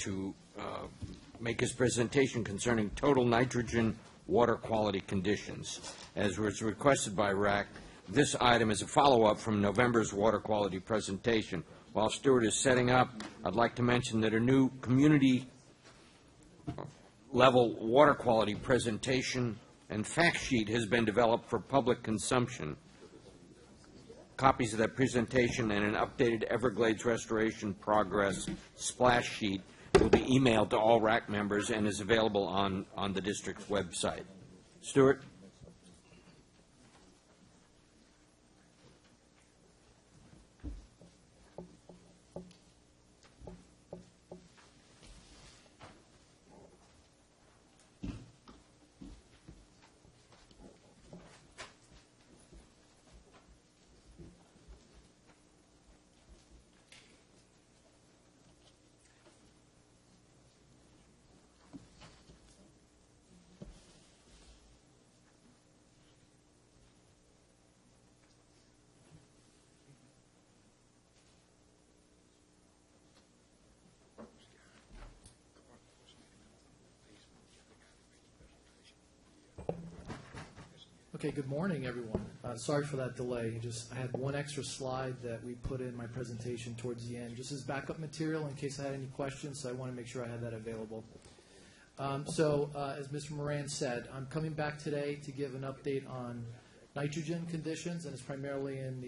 to make his presentation concerning total nitrogen water quality conditions. As was requested by RAC, this item is a follow-up from November's water quality presentation. While Stuart is setting up, I'd like to mention that a new community level water quality presentation and fact sheet has been developed for public consumption. Copies of that presentation and an updated Everglades restoration progress splash sheet will be emailed to all RAC members and is available on the district's website. Stuart? Okay, good morning, everyone. Sorry for that delay. I had one extra slide that we put in my presentation towards the end, just as backup material in case I had any questions, so I want to make sure I had that available. As Mr. Moran said, I'm coming back today to give an update on nitrogen conditions, and it's primarily in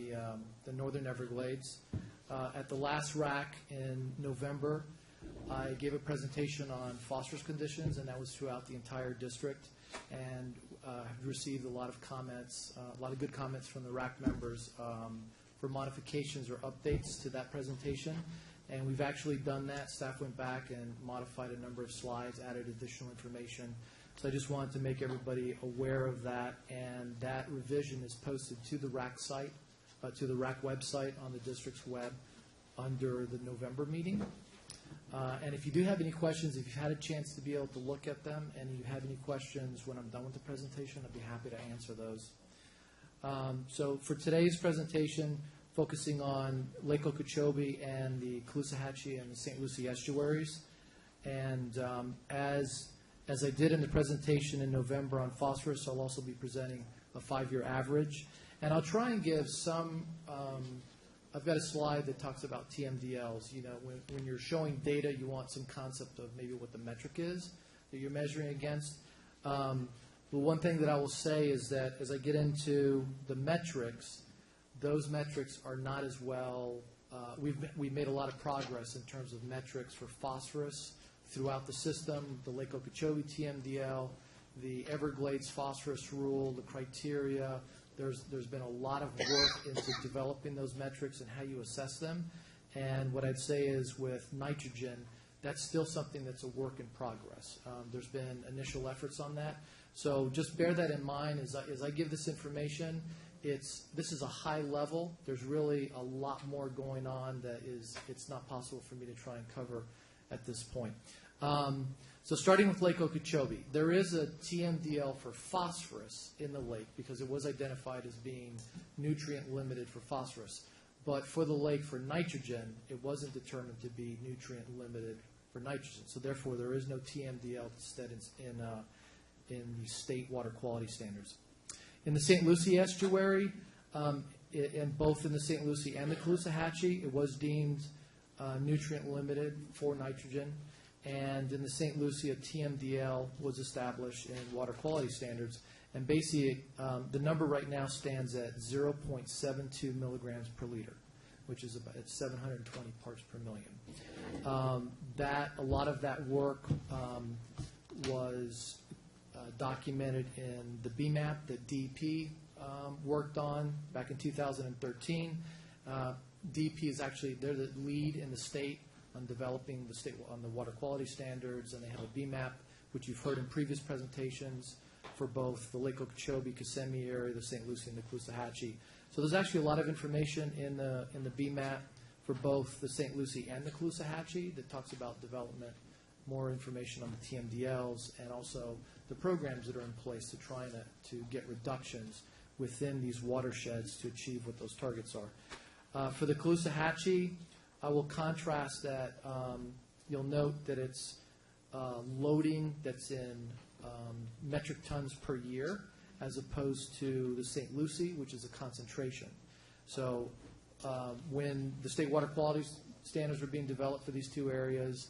the northern Everglades. At the last RAC in November, I gave a presentation on phosphorus conditions, and that was throughout the entire district. And I've received a lot of comments, a lot of good comments from the RAC members for modifications or updates to that presentation. And we've actually done that. Staff went back and modified a number of slides, added additional information. So I just wanted to make everybody aware of that. And that revision is posted to the RAC site, to the RAC website on the district's web under the November meeting. And if you do have any questions, if you've had a chance to be able to look at them and you have any questions when I'm done with the presentation, I'd be happy to answer those. So for today's presentation, focusing on Lake Okeechobee and the Caloosahatchee and the St. Lucie estuaries. And as I did in the presentation in November on phosphorus, I'll also be presenting a 5-year average. And I'll try and give some I've got a slide that talks about TMDLs. You know, when you're showing data, you want some concept of maybe what the metric is that you're measuring against. But one thing that I will say is that as I get into the metrics, those metrics are not as well. We've made a lot of progress in terms of metrics for phosphorus throughout the system, the Lake Okeechobee TMDL, the Everglades phosphorus rule, the criteria. There's been a lot of work into developing those metrics and how you assess them. And what I'd say is with nitrogen, that's still something that's a work in progress. There's been initial efforts on that. So just bear that in mind as I give this information. This is a high level. There's really a lot more going on that it's not possible for me to try and cover at this point. So starting with Lake Okeechobee, there is a TMDL for phosphorus in the lake because it was identified as being nutrient limited for phosphorus. But for the lake for nitrogen, it wasn't determined to be nutrient limited for nitrogen. So therefore, there is no TMDL set in the state water quality standards. In the St. Lucie estuary, and both in the St. Lucie and the Caloosahatchee, it was deemed nutrient limited for nitrogen. And in the St. Lucie, a TMDL was established in water quality standards. And basically, the number right now stands at 0.72 milligrams per liter, which is about 720 parts per million. A lot of that work was documented in the BMAP that DEP worked on back in 2013. DEP is actually, they're the lead in the state on developing the water quality standards, and they have a BMAP, which you've heard in previous presentations for both the Lake Okeechobee, Kissimmee area, the St. Lucie, and the Caloosahatchee. So there's actually a lot of information in the BMAP for both the St. Lucie and the Caloosahatchee that talks about development, more information on the TMDLs, and also the programs that are in place to try to get reductions within these watersheds to achieve what those targets are. For the Caloosahatchee, I will contrast that You'll note that it's loading that's in metric tons per year, as opposed to the St. Lucie, which is a concentration. So when the state water quality standards were being developed for these two areas,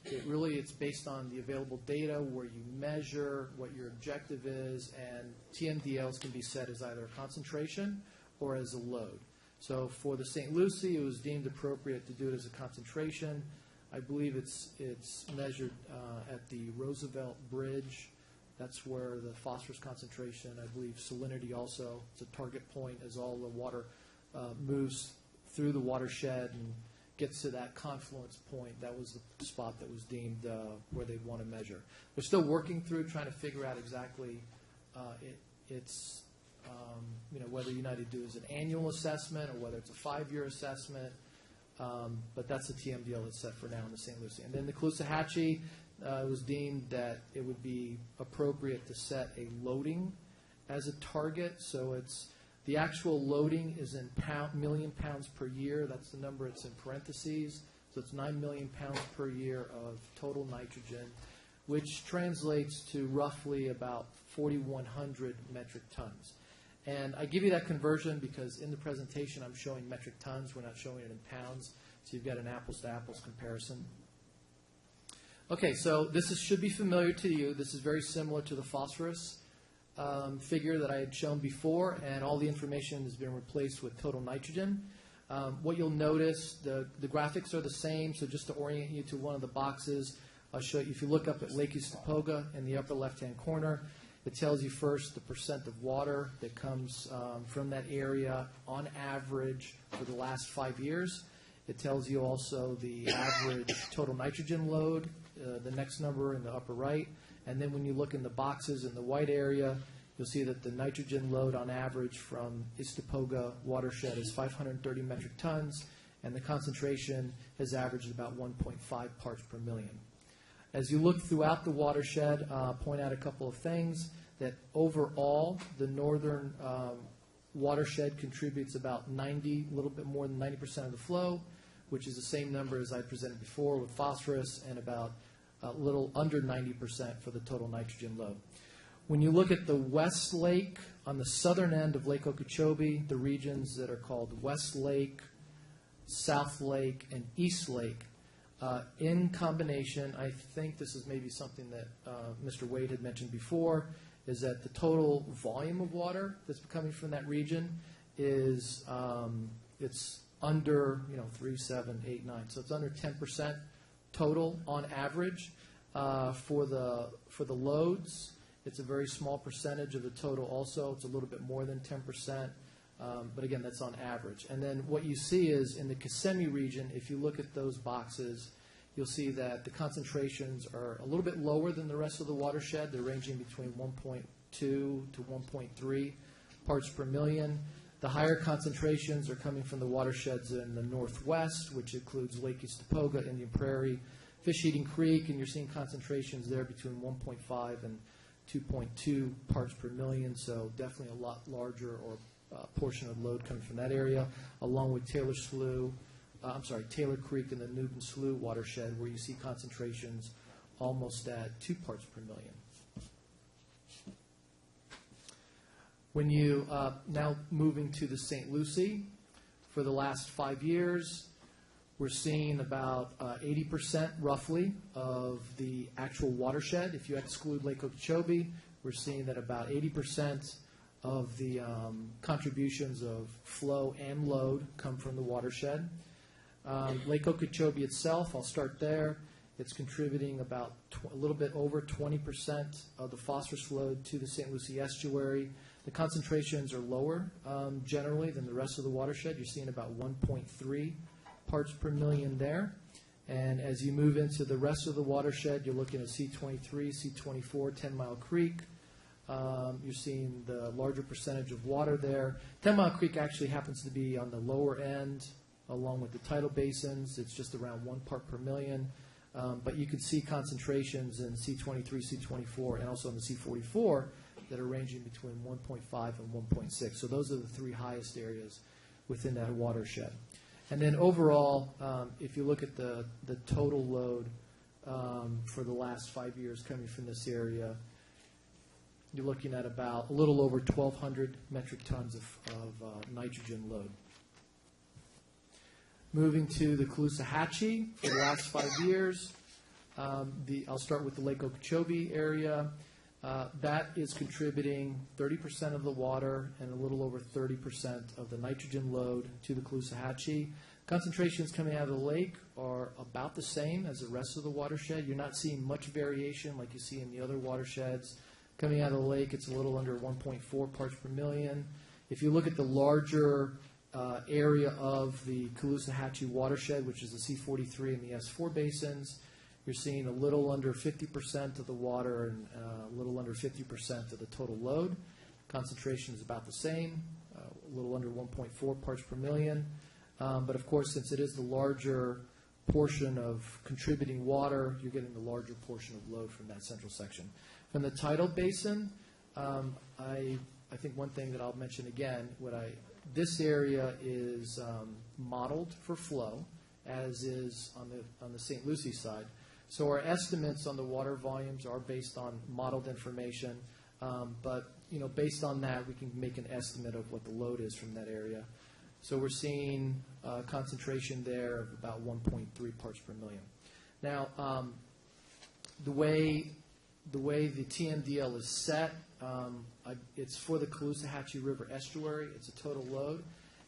it's based on the available data, where you measure, what your objective is, and TMDLs can be set as either a concentration or as a load. So for the St. Lucie, it was deemed appropriate to do it as a concentration. I believe it's measured at the Roosevelt Bridge. That's where the phosphorus concentration, I believe salinity also, it's a target point as all the water moves through the watershed and gets to that confluence point. That was the spot that was deemed where they'd want to measure. They're still working through trying to figure out exactly whether United do as an annual assessment or whether it's a 5-year assessment. But that's the TMDL that's set for now in the St. Lucie. And then the Caloosahatchee, it was deemed that it would be appropriate to set a loading as a target. So the actual loading is in million pounds per year. That's the number. It's in parentheses. So it's 9 million pounds per year of total nitrogen, which translates to roughly about 4,100 metric tons. And I give you that conversion because in the presentation I'm showing metric tons. We're not showing it in pounds. So you've got an apples-to-apples comparison. Okay, so this should be familiar to you. This is very similar to the phosphorus figure that I had shown before, and all the information has been replaced with total nitrogen. What you'll notice, the graphics are the same, so just to orient you to one of the boxes, I'll show you. If you look up at Lake Eastopoga in the upper left-hand corner, it tells you first the percent of water that comes from that area on average for the last 5 years. It tells you also the average total nitrogen load, the next number in the upper right. And then when you look in the boxes in the white area, you'll see that the nitrogen load on average from Eastopoga watershed is 530 metric tons, and the concentration has averaged about 1.5 parts per million. As you look throughout the watershed, point out a couple of things, that overall the northern watershed contributes about a little bit more than 90% of the flow, which is the same number as I presented before with phosphorus, and about a little under 90% for the total nitrogen load. When you look at the West Lake, on the southern end of Lake Okeechobee, the regions that are called West Lake, South Lake, and East Lake, in combination, I think this is maybe something that Mr. Wade had mentioned before, is that the total volume of water that's coming from that region is it's under 3, 7, 8, 9. So it's under 10% total on average. For the loads, it's a very small percentage of the total also. It's a little bit more than 10%. But again, that's on average. And then what you see is in the Kissimmee region, if you look at those boxes, you'll see that the concentrations are a little bit lower than the rest of the watershed. They're ranging between 1.2 to 1.3 parts per million. The higher concentrations are coming from the watersheds in the northwest, which includes Lake Eastopoga, Indian Prairie, Fish Eating Creek, and you're seeing concentrations there between 1.5 and 2.2 parts per million, so definitely a lot larger or portion of load coming from that area, along with Taylor Creek and the Newton Slough watershed, where you see concentrations almost at 2 parts per million. When you now moving to the St. Lucie, for the last 5 years, we're seeing about 80% roughly of the actual watershed. If you exclude Lake Okeechobee, we're seeing that about 80% of the contributions of flow and load come from the watershed. Lake Okeechobee itself, I'll start there. It's contributing about a little bit over 20% of the phosphorus load to the St. Lucie estuary. The concentrations are lower generally than the rest of the watershed. You're seeing about 1.3 parts per million there. And as you move into the rest of the watershed, you're looking at C23, C24, 10 Mile Creek. You're seeing the larger percentage of water there. 10 Mile Creek actually happens to be on the lower end, along with the tidal basins. It's just around 1 part per million. But you can see concentrations in C23, C24, and also in the C44 that are ranging between 1.5 and 1.6. So those are the 3 highest areas within that watershed. And then overall, if you look at the total load for the last 5 years coming from this area. You're looking at about a little over 1,200 metric tons of nitrogen load. Moving to the Caloosahatchee, for the last 5 years, I'll start with the Lake Okeechobee area. That is contributing 30% of the water and a little over 30% of the nitrogen load to the Caloosahatchee. Concentrations coming out of the lake are about the same as the rest of the watershed. You're not seeing much variation like you see in the other watersheds. Coming out of the lake, it's a little under 1.4 parts per million. If you look at the larger area of the Caloosahatchee watershed, which is the C43 and the S4 basins, you're seeing a little under 50% of the water and a little under 50% of the total load. Concentration is about the same, a little under 1.4 parts per million. But of course, since it is the larger portion of contributing water, you're getting the larger portion of load from that central section. From the tidal basin, I think one thing that I'll mention again, this area is modeled for flow, as is on the St. Lucie side. So our estimates on the water volumes are based on modeled information, but based on that, we can make an estimate of what the load is from that area. So we're seeing a concentration there of about 1.3 parts per million. Now, the way the TMDL is set, it's for the Caloosahatchee River estuary. It's a total load.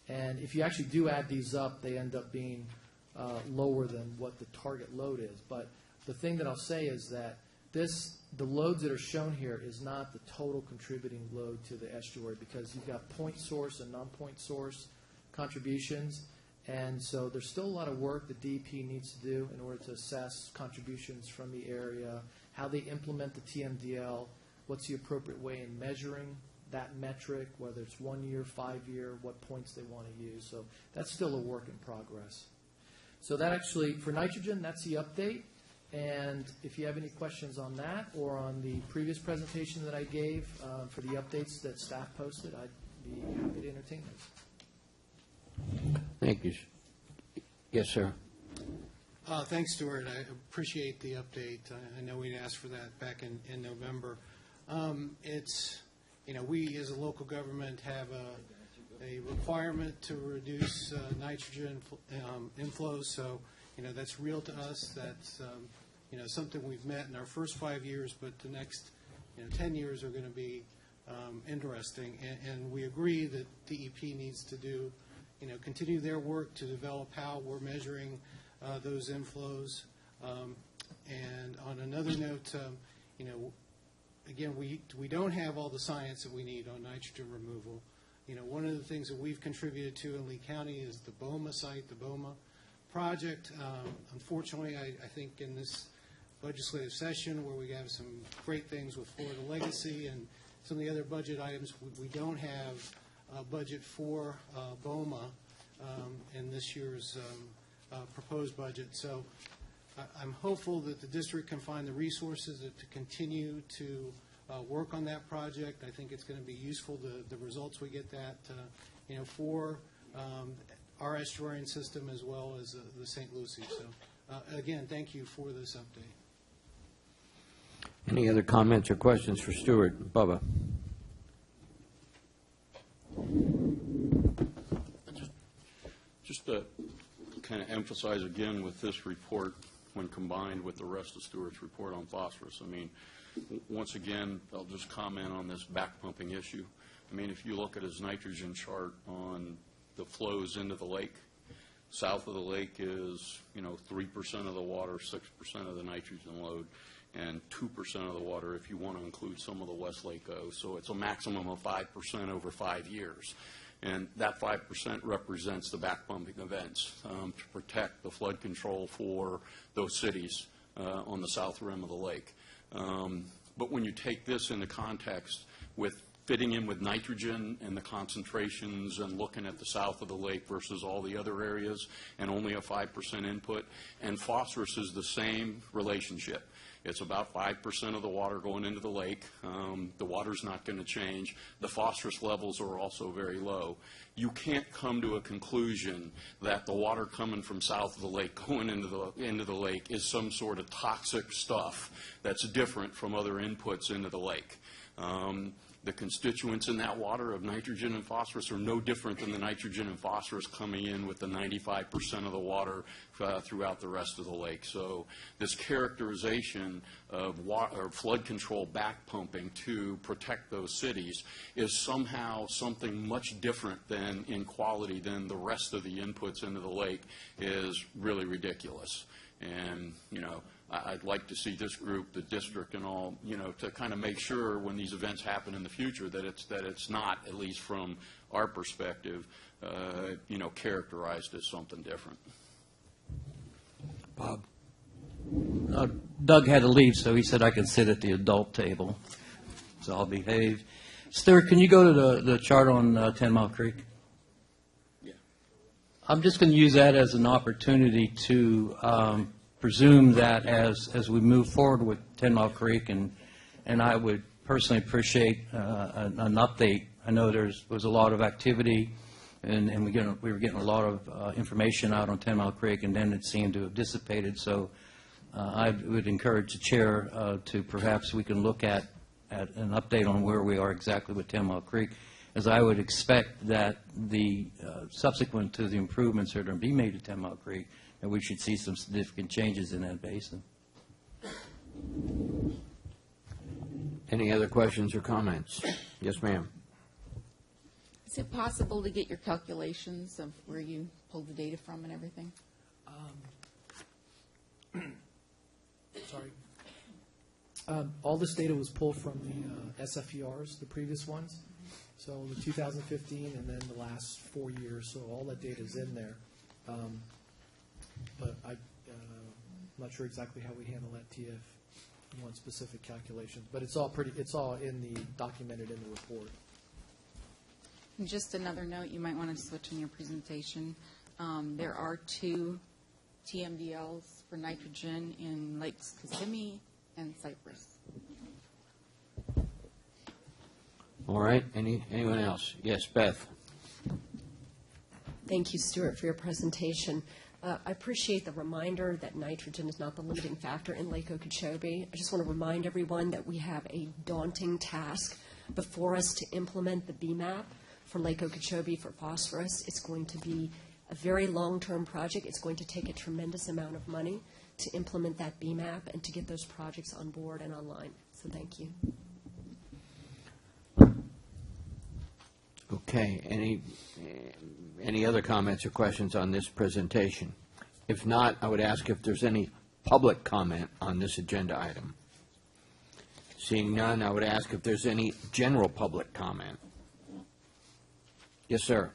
And if you actually do add these up, they end up being lower than what the target load is. But the thing that I'll say is that the loads that are shown here is not the total contributing load to the estuary, because you've got point source and non-point source contributions. And so there's still a lot of work that DEP needs to do in order to assess contributions from the area, how they implement the TMDL, what's the appropriate way in measuring that metric, whether it's 1 year, 5 year, what points they want to use. So that's still a work in progress. So that actually, for nitrogen, that's the update. And if you have any questions on that or on the previous presentation that I gave for the updates that staff posted, I'd be happy to entertain those. Thank you. Yes, sir. Thanks, Stuart. I appreciate the update. I know we asked for that back in November. We as a local government have a requirement to reduce nitrogen inflows, so that's real to us. That's something we've met in our first 5 years, but the next 10 years are going to be interesting. And we agree that DEP needs to continue their work to develop how we're measuring those inflows. And on another note, again, we don't have all the science that we need on nitrogen removal. One of the things that we've contributed to in Lee County is the BOMA site, the BOMA project. Unfortunately, I think in this legislative session where we have some great things with Florida Legacy and some of the other budget items, we don't have a budget for BOMA in this year's proposed budget. So I'm hopeful that the district can find the resources to continue to work on that project. I think it's going to be useful, the results we get that, for our estuarine system as well as the St. Lucie. So again, thank you for this update. Any other comments or questions for Stuart? Bubba. Just to kind of emphasize again with this report, when combined with the rest of Stuart's report on phosphorus, I mean, once again, I'll just comment on this back pumping issue. I mean, if you look at his nitrogen chart on the flows into the lake, south of the lake is, 3% of the water, 6% of the nitrogen load, and 2% of the water if you want to include some of the West Lake O. So it's a maximum of 5% over 5 years. And that 5% represents the back pumping events to protect the flood control for those cities on the south rim of the lake. But when you take this into context with fitting in with nitrogen and the concentrations and looking at the south of the lake versus all the other areas and only a 5% input. And phosphorus is the same relationship. It's about 5% of the water going into the lake. The water's not going to change. The phosphorus levels are also very low. You can't come to a conclusion that the water coming from south of the lake going into the lake is some sort of toxic stuff that's different from other inputs into the lake. The constituents in that water of nitrogen and phosphorus are no different than the nitrogen and phosphorus coming in with the 95% of the water throughout the rest of the lake. So this characterization of flood control back pumping to protect those cities is somehow something much different than in quality than the rest of the inputs into the lake is really ridiculous. And, you know, I'd like to see this group, the district and all, you know, to kind of make sure when these events happen in the future that it's not, at least from our perspective, you know, characterized as something different. Bob? Doug had to leave, so he said I could sit at the adult table, so I'll behave. Stuart, can you go to the chart on 10 Mile Creek? Yeah. I'm just going to use that as an opportunity to presume that as we move forward with 10 Mile Creek, and I would personally appreciate an update. I know there was a lot of activity, and we were getting a lot of information out on 10 Mile Creek, and then it seemed to have dissipated. So I would encourage the chair to perhaps we can look at an update on where we are exactly with 10 Mile Creek, as I would expect that the subsequent to the improvements that are going to be made to 10 Mile Creek, and we should see some significant changes in that basin. Any other questions or comments? Yes, ma'am. Is it possible to get your calculations of where you pulled the data from and everything? Sorry. All this data was pulled from the SFERs, the previous ones. So the 2015 and then the last 4 years. So all that data is in there. But I'm not sure exactly how we handle that, TF. You want specific calculations, but it's all documented in the report. And just another note, you might want to switch in your presentation. There are 2 TMDLs for nitrogen in Lakes Kissimmee and Cypress. All right. Anyone else? Yes, Beth. Thank you, Stuart, for your presentation. I appreciate the reminder that nitrogen is not the limiting factor in Lake Okeechobee. I just want to remind everyone that we have a daunting task before us to implement the BMAP for Lake Okeechobee for phosphorus. It's going to be a very long-term project. It's going to take a tremendous amount of money to implement that BMAP and to get those projects on board and online. So thank you. Okay. Any other comments or questions on this presentation? If not, I would ask if there's any public comment on this agenda item. Seeing none, I would ask if there's any general public comment. Yes, sir.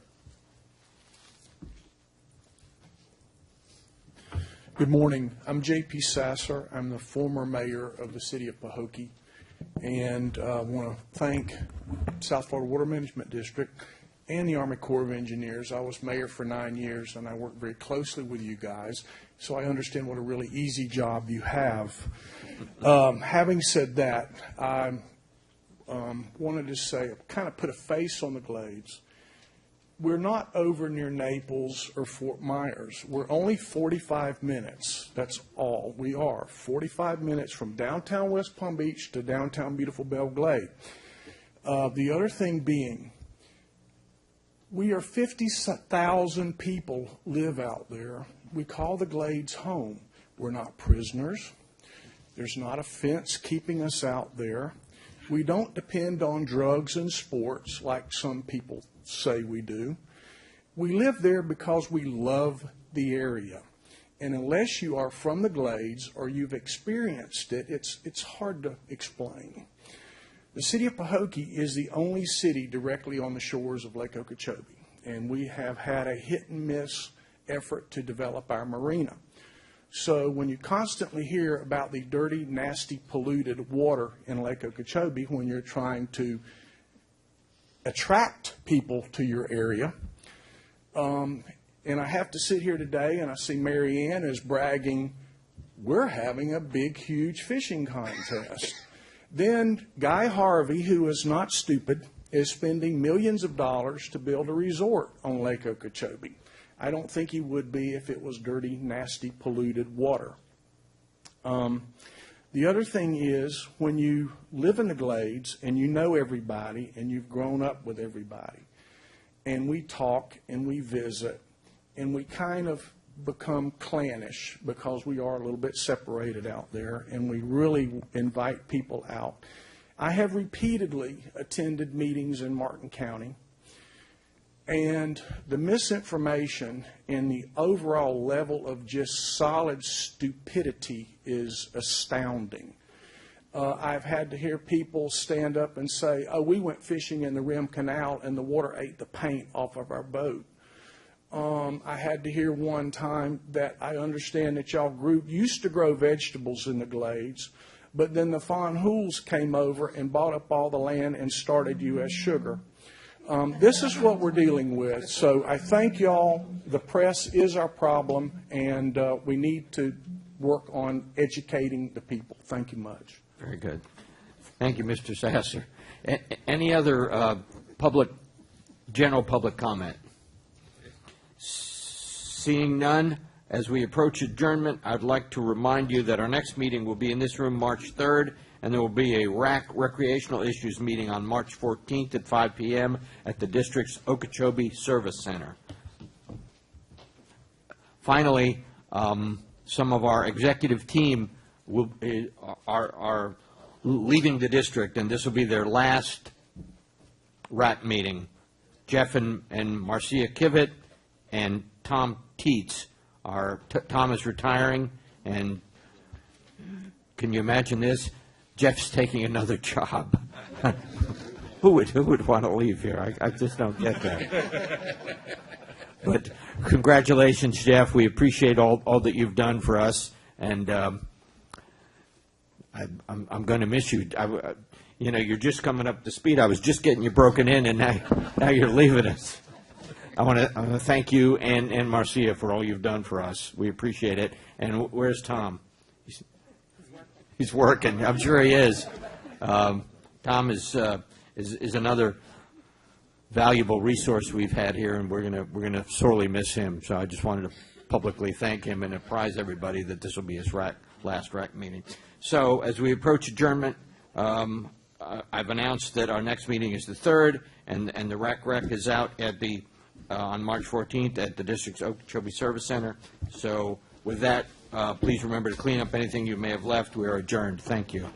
Good morning. I'm J.P. Sasser. I'm the former mayor of the city of Pahokee, and I want to thank South Florida Water Management District and the Army Corps of Engineers. I was mayor for 9 years, and I worked very closely with you guys, so I understand what a really easy job you have. Having said that, I wanted to say, kind of put a face on the Glades. We're not over near Naples or Fort Myers. We're only 45 minutes. That's all we are. 45 minutes from downtown West Palm Beach to downtown beautiful Belglade. The other thing being, we are 50,000 people live out there. We call the Glades home. We're not prisoners. There's not a fence keeping us out there. We don't depend on drugs and sports like some people say we do. We live there because we love the area. And unless you are from the Glades or you've experienced it, it's hard to explain. The city of Pahokee is the only city directly on the shores of Lake Okeechobee, and we have had a hit-and-miss effort to develop our marina. So when you constantly hear about the dirty, nasty, polluted water in Lake Okeechobee, when you're trying to attract people to your area. And I have to sit here today and I see Mary Ann is bragging, we're having a big, huge fishing contest. Then Guy Harvey, who is not stupid, is spending millions of dollars to build a resort on Lake Okeechobee. I don't think he would be if it was dirty, nasty, polluted water. The other thing is, when you live in the Glades and you know everybody and you've grown up with everybody, and we talk and we visit and we kind of become clannish because we are a little bit separated out there, and we really invite people out. I have repeatedly attended meetings in Martin County, and the misinformation and the overall level of just solid stupidity is astounding. I've had to hear people stand up and say, oh, we went fishing in the Rim Canal and the water ate the paint off of our boat. I had to hear one time that I understand that y'all group used to grow vegetables in the Glades, but then the Von Hools came over and bought up all the land and started U.S. Sugar. This is what we're dealing with. So I thank y'all. The press is our problem, and we need to work on educating the people. Thank you much. Very good. Thank you, Mr. Sasser. Any other general public comment? Seeing none, as we approach adjournment, I'd like to remind you that our next meeting will be in this room March 3rd, and there will be a recreational issues meeting on March 14th at 5 p.m. at the district's Okeechobee Service Center. Finally, some of our executive team are leaving the district, and this will be their last RAC meeting. Jeff and Marcia Kivett and Tom Teets Tom is retiring, and can you imagine this? Jeff's taking another job. Who would want to leave here? I just don't get that. But congratulations, Jeff. We appreciate all that you've done for us, and I'm going to miss you. You're just coming up to speed. I was just getting you broken in, and now you're leaving us. I want to thank you and Marcia for all you've done for us. We appreciate it. And where's Tom? He's working. I'm sure he is. Tom is another valuable resource we've had here, and we're gonna sorely miss him. So I just wanted to publicly thank him and apprise everybody that this will be his last RAC meeting. So as we approach adjournment, I've announced that our next meeting is the 3rd, and the RAC is out at the on March 14th at the district's Okeechobee Service Center. So with that, please remember to clean up anything you may have left. We are adjourned. Thank you.